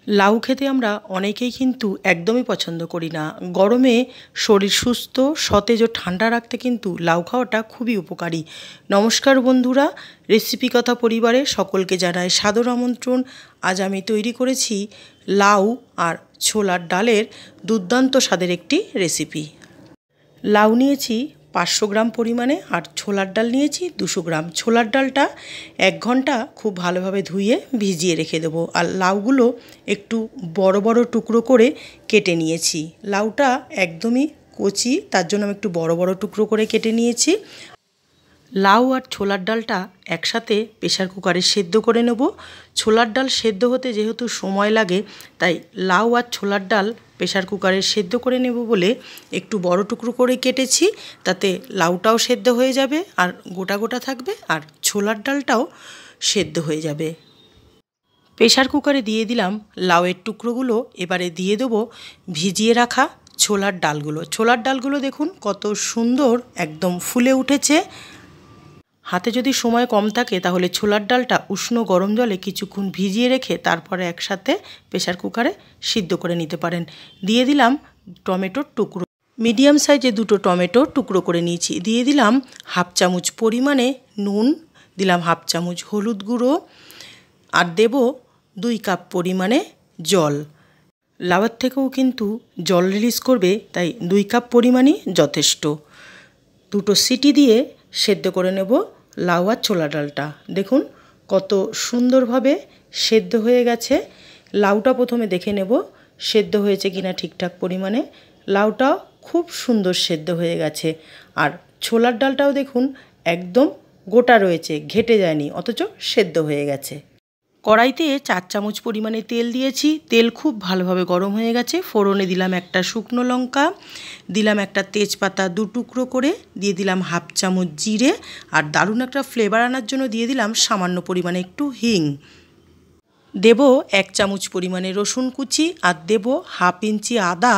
লাউ খেতে আমরা অনেকেই কিন্তু একদমই পছন্দ করি না। গরমে শরীর সুস্থ সতেজ ও ঠান্ডা রাখতে কিন্তু লাউ খাওয়াটা খুবই উপকারী। নমস্কার বন্ধুরা, রেসিপি কথা পরিবারে সকলকে জানাই সাদর আমন্ত্রণ। আজ আমি তৈরি করেছি লাউ আর ছোলার ডালের দুর্দান্ত স্বাদের একটি রেসিপি। লাউ নিয়েছি 500 গ্রাম পরিমাণে আর ছোলার ডাল নিয়েছি 200 গ্রাম। ছোলার ডালটা 1 ঘন্টা খুব ভালোভাবে ধুয়ে ভিজিয়ে রেখে দেবো। আর লাউগুলো একটু বড় বড় টুকরো করে কেটে নিয়েছি। লাউটা একদমই কচি, তার জন্য আমি একটু বড় বড় টুকরো করে কেটে নিয়েছি। লাউ আর ছোলার ডালটা একসাথে প্রেসার কুকারে সেদ্ধ করে নেব। ছোলার ডাল সেদ্ধ হতে যেহেতু সময় লাগে, তাই লাউ আর ছোলার ডাল প্রেসার কুকারে সেদ্ধ করে নেব বলে একটু বড় টুকরো করে কেটেছি। তাতে লাউটাও সেদ্ধ হয়ে যাবে আর গোটা গোটা থাকবে, আর ছোলার ডালটাও সেদ্ধ হয়ে যাবে। প্রেসার কুকারে দিয়ে দিলাম লাউয়ের টুকরোগুলো। এবারে দিয়ে দেবো ভিজিয়ে রাখা ছোলার ডালগুলো। ছোলার ডালগুলো দেখুন কত সুন্দর একদম ফুলে উঠেছে। হাতে যদি সময় কম থাকে তাহলে ছোলার ডালটা উষ্ণ গরম জলে কিছুক্ষণ ভিজিয়ে রেখে তারপরে একসাথে প্রেসার কুকারে সিদ্ধ করে নিতে পারেন। দিয়ে দিলাম টমেটোর টুকরো, মিডিয়াম সাইজে 2টো টমেটো টুকরো করে নিয়েছি। দিয়ে দিলাম 1/2 চামচ পরিমাণে নুন, দিলাম 1/2 চামচ হলুদ গুঁড়ো, আর দেব 2 কাপ পরিমাণে জল। লাউয়ের থেকেও কিন্তু জল রিলিজ করবে, তাই 2 কাপ পরিমাণই যথেষ্ট। 2টো সিটি দিয়ে সেদ্ধ করে নেব লাউ আর ছোলা ডালটা। দেখুন কত সুন্দরভাবে সেদ্ধ হয়ে গেছে। লাউটা প্রথমে দেখে নেব সেদ্ধ হয়েছে কিনা ঠিকঠাক পরিমাণে। লাউটাও খুব সুন্দর সেদ্ধ হয়ে গেছে, আর ছোলার ডালটাও দেখুন একদম গোটা রয়েছে, ঘেটে যায়নি, অথচ সেদ্ধ হয়ে গেছে। কড়াইতে 4 চামচ পরিমাণে তেল দিয়েছি। তেল খুব ভালোভাবে গরম হয়ে গেছে। ফোড়নে দিলাম একটা শুকনো লঙ্কা, দিলাম একটা তেজপাতা 2 টুকরো করে, দিয়ে দিলাম 1/2 চামচ জিরে, আর দারুণ একটা ফ্লেভার আনার জন্য দিয়ে দিলাম সামান্য পরিমাণে একটু হিং। দেব 1 চামচ পরিমাণে রসুন কুচি, আর দেব 1/2 ইঞ্চি আদা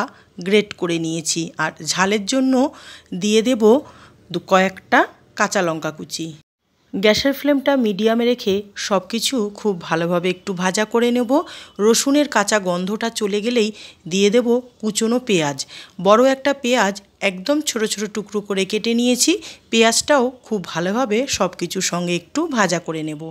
গ্রেট করে নিয়েছি, আর ঝালের জন্য দিয়ে দেব কয়েকটা কাঁচা লঙ্কা কুচি। গ্যাসের ফ্লেমটা মিডিয়ামে রেখে সব কিছু খুব ভালোভাবে একটু ভাজা করে নেব। রসুনের কাঁচা গন্ধটা চলে গেলেই দিয়ে দেব কুচনো পেঁয়াজ। বড় একটা পেঁয়াজ একদম ছোট ছোট টুকরো করে কেটে নিয়েছি। পেঁয়াজটাও খুব ভালোভাবে সব কিছুর সঙ্গে একটু ভাজা করে নেব।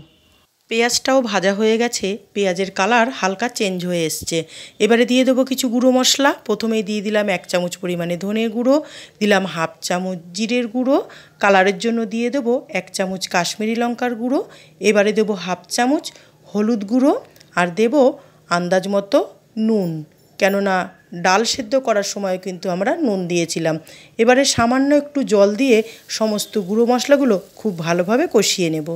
পেঁয়াজটাও ভাজা হয়ে গেছে, পেঁয়াজের কালার হালকা চেঞ্জ হয়ে এসছে। এবারে দিয়ে দেবো কিছু গুঁড়ো মশলা। প্রথমেই দিয়ে দিলাম 1 চামচ পরিমাণে ধনের গুঁড়ো, দিলাম 1/2 চামচ জিরের গুঁড়ো, কালারের জন্য দিয়ে দেবো 1 চামচ কাশ্মীরি লঙ্কার গুঁড়ো। এবারে দেবো 1/2 চামচ হলুদ গুঁড়ো, আর দেব আন্দাজ মতো নুন, কেননা ডাল সেদ্ধ করার সময় কিন্তু আমরা নুন দিয়েছিলাম। এবারে সামান্য একটু জল দিয়ে সমস্ত গুঁড়ো মশলাগুলো খুব ভালোভাবে কষিয়ে নেব।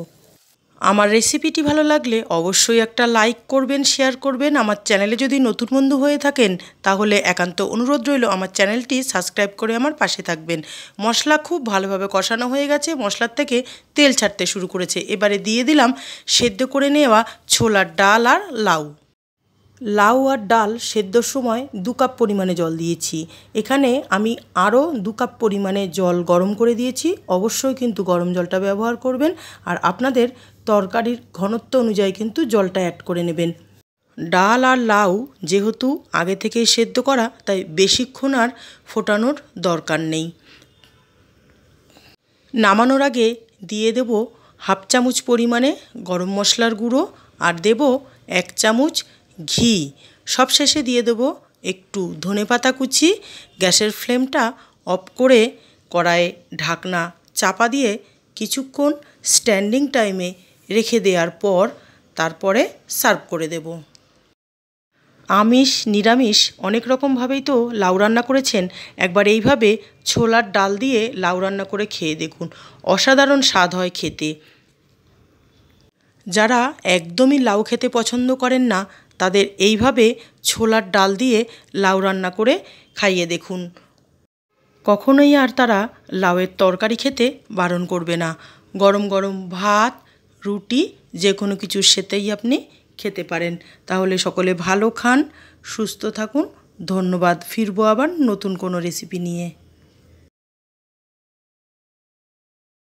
আমার রেসিপিটি ভালো লাগলে অবশ্যই একটা লাইক করবেন, শেয়ার করবেন। আমার চ্যানেলে যদি নতুন বন্ধু হয়ে থাকেন তাহলে একান্ত অনুরোধ রইল আমার চ্যানেলটি সাবস্ক্রাইব করে আমার পাশে থাকবেন। মশলা খুব ভালোভাবে কষানো হয়ে গেছে, মশলার থেকে তেল ছাড়তে শুরু করেছে। এবারে দিয়ে দিলাম সেদ্ধ করে নেওয়া ছোলার ডাল আর লাউ। লাউ আর ডাল সেদ্ধর সময় 2 কাপ পরিমাণে জল দিয়েছি। এখানে আমি আরও 2 কাপ পরিমাণে জল গরম করে দিয়েছি। অবশ্যই কিন্তু গরম জলটা ব্যবহার করবেন, আর আপনাদের তরকারির ঘনত্ব অনুযায়ী কিন্তু জলটা অ্যাড করে নেবেন। ডাল আর লাউ যেহেতু আগে থেকেই সেদ্ধ করা, তাই বেশিক্ষণ আর ফোটানোর দরকার নেই। নামানোর আগে দিয়ে দেব 1/2 চামচ পরিমাণে গরম মশলার গুঁড়ো, আর দেব 1 চামচ ঘি। সবশেষে দিয়ে দেব একটু ধনেপাতা কুচি। গ্যাসের ফ্লেমটা অফ করে কড়াইয়ে ঢাকনা চাপা দিয়ে কিছুক্ষণ স্ট্যান্ডিং টাইমে রেখে দেওয়ার পর তারপরে সার্ভ করে দেব। আমিষ নিরামিষ অনেক রকমভাবেই তো লাউ রান্না করেছেন, একবার এইভাবে ছোলার ডাল দিয়ে লাউ রান্না করে খেয়ে দেখুন, অসাধারণ স্বাদ হয় খেতে। যারা একদমই লাউ খেতে পছন্দ করেন না তাদের এইভাবে ছোলার ডাল দিয়ে লাউ রান্না করে খাইয়ে দেখুন, কখনোই আর তারা লাউয়ের তরকারি খেতে বারণ করবে না। গরম গরম ভাত, রুটি, যে কোনো কিছুর সাথেই আপনি খেতে পারেন। তাহলে সকলে ভালো খান, সুস্থ থাকুন। ধন্যবাদ। ফিরবো আবার নতুন কোনো রেসিপি নিয়ে।